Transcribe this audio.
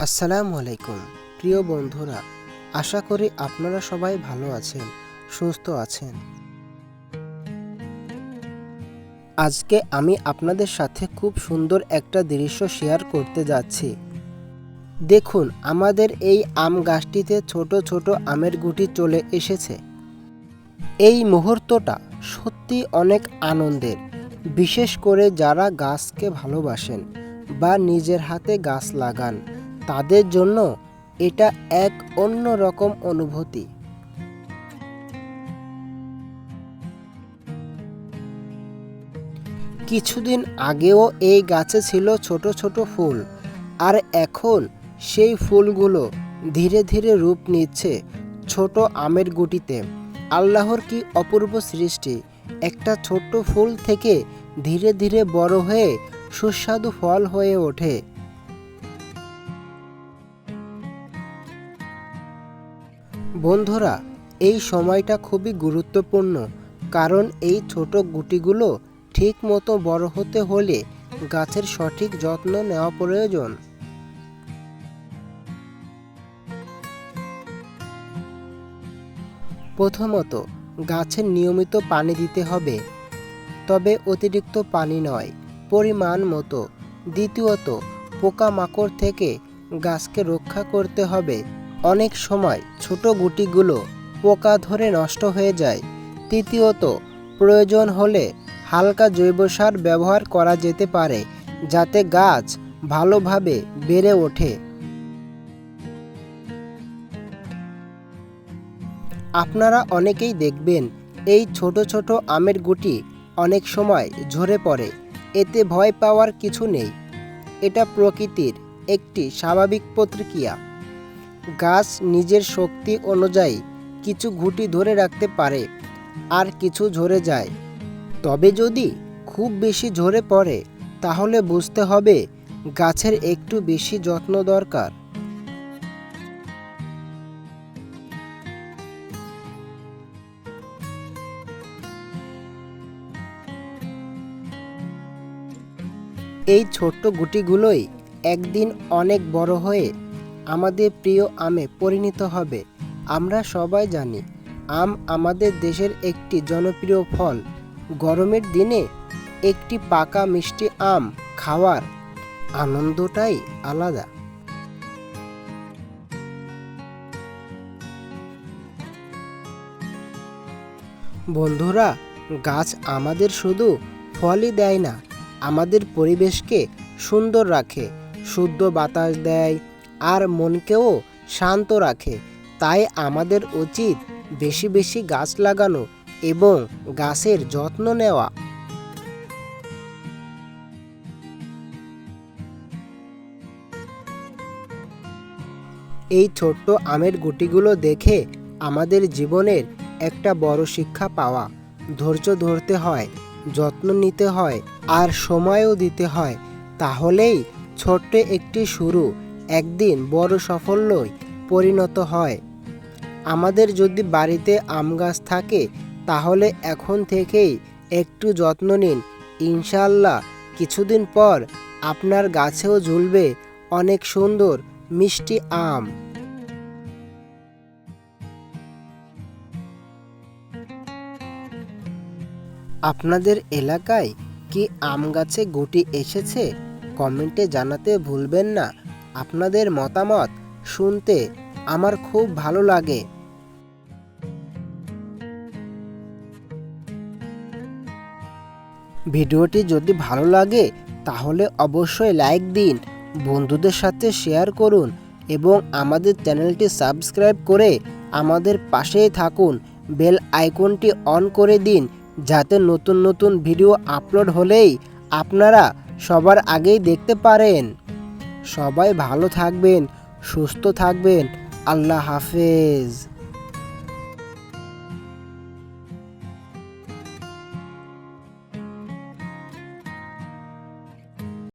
আসসালামু আলাইকুম প্রিয় বন্ধুরা, আশা করি আপনারা সবাই ভালো আছেন, সুস্থ আছেন। আজকে আমি আপনাদের সাথে খুব সুন্দর একটা দৃশ্য শেয়ার করতে যাচ্ছি। দেখুন, আমাদের এই আম গাছটিতে ছোট ছোট আমের গুটি চলে এসেছে। এই মুহূর্তটা সত্যি অনেক আনন্দের, বিশেষ করে যারা গাছকে ভালোবাসেন বা নিজের হাতে গাছ লাগান, তাদের জন্য এটা এক অন্য রকম অনুভূতি। কিছুদিন আগেও এই গাছে ছিল ছোট ছোট ফুল, আর এখন সেই ফুলগুলো ধীরে ধীরে রূপ নিচ্ছে ছোট আমের গুটিতে। আল্লাহর কি অপূর্ব সৃষ্টি! একটা ছোট্ট ফুল থেকে ধীরে ধীরে বড় হয়ে সুস্বাদু ফল হয়ে ওঠে। বন্ধুরা, এই সময়টা খুবই গুরুত্বপূর্ণ, কারণ এই ছোট গুটিগুলো ঠিক মতো বড় হতে হলে গাছের সঠিক যত্ন নেওয়া প্রয়োজন। প্রথমত, গাছের নিয়মিত পানি দিতে হবে, তবে অতিরিক্ত পানি নয়, পরিমাণ মতো। দ্বিতীয়ত, পোকামাকড় থেকে গাছকে রক্ষা করতে হবে। অনেক সময় ছোট গুটিগুলো পোকা ধরে নষ্ট হয়ে যায়। তৃতীয়ত, প্রয়োজন হলে হালকা জৈব সার ব্যবহার করা যেতে পারে, যাতে গাছ ভালোভাবে বেড়ে ওঠে। আপনারা অনেকেই দেখবেন এই ছোট ছোট আমের গুটি অনেক সময় ঝরে পড়ে। এতে ভয় পাওয়ার কিছু নেই, এটা প্রকৃতির একটি স্বাভাবিক প্রতিক্রিয়া। গাছ নিজের শক্তি অনুযায়ী কিছু গুটি ধরে রাখতে পারে, আর কিছু ঝরে যায়। তবে যদি খুব বেশি ঝরে পড়ে, তাহলে বুঝতে হবে গাছের একটু বেশি যত্ন দরকার। এই ছোট্ট গুটিগুলোই একদিন অনেক বড় হয়ে আমাদের প্রিয় আমে পরিণত হবে। আমরা সবাই জানি, আম আমাদের দেশের একটি জনপ্রিয় ফল। গরমের দিনে একটি পাকা মিষ্টি আম খাওয়ার আনন্দটাই আলাদা। বন্ধুরা, গাছ আমাদের শুধু ফলই দেয় না, আমাদের পরিবেশকে সুন্দর রাখে, শুদ্ধ বাতাস দেয়, আর মনকেও শান্ত রাখে। তাই আমাদের উচিত বেশি বেশি গাছ লাগানো এবং গাছের যত্ন নেওয়া। এই ছোট্ট আমের গুটিগুলো দেখে আমাদের জীবনের একটা বড় শিক্ষা পাওয়া। ধৈর্য ধরতে হয়, যত্ন নিতে হয়, আর সময়ও দিতে হয়। তাহলেই ছোট্ট একটি শুরু একদিন বড় সাফল্যে পরিণত হয়। আমাদের যদি বাড়িতে আম গাছ থাকে, তাহলে এখন থেকেই একটু যত্ন নিন। ইনশাআল্লাহ কিছুদিন পর আপনার গাছেও ঝুলবে অনেক সুন্দর মিষ্টি আম। আপনাদের এলাকায় কি আম গাছে গুটি এসেছে? কমেন্টে জানাতে ভুলবেন না। আপনাদের মতামত শুনতে আমার খুব ভালো লাগে। ভিডিওটি যদি ভালো লাগে তাহলে অবশ্যই লাইক দিন, বন্ধুদের সাথে শেয়ার করুন এবং আমাদের চ্যানেলটি সাবস্ক্রাইব করে আমাদের পাশেই থাকুন। বেল আইকনটি অন করে দিন, যাতে নতুন নতুন ভিডিও আপলোড হলেই আপনারা সবার আগেই দেখতে পারেন। সবাই ভালো থাকবেন, সুস্থ থাকবেন। আল্লাহ হাফেজ।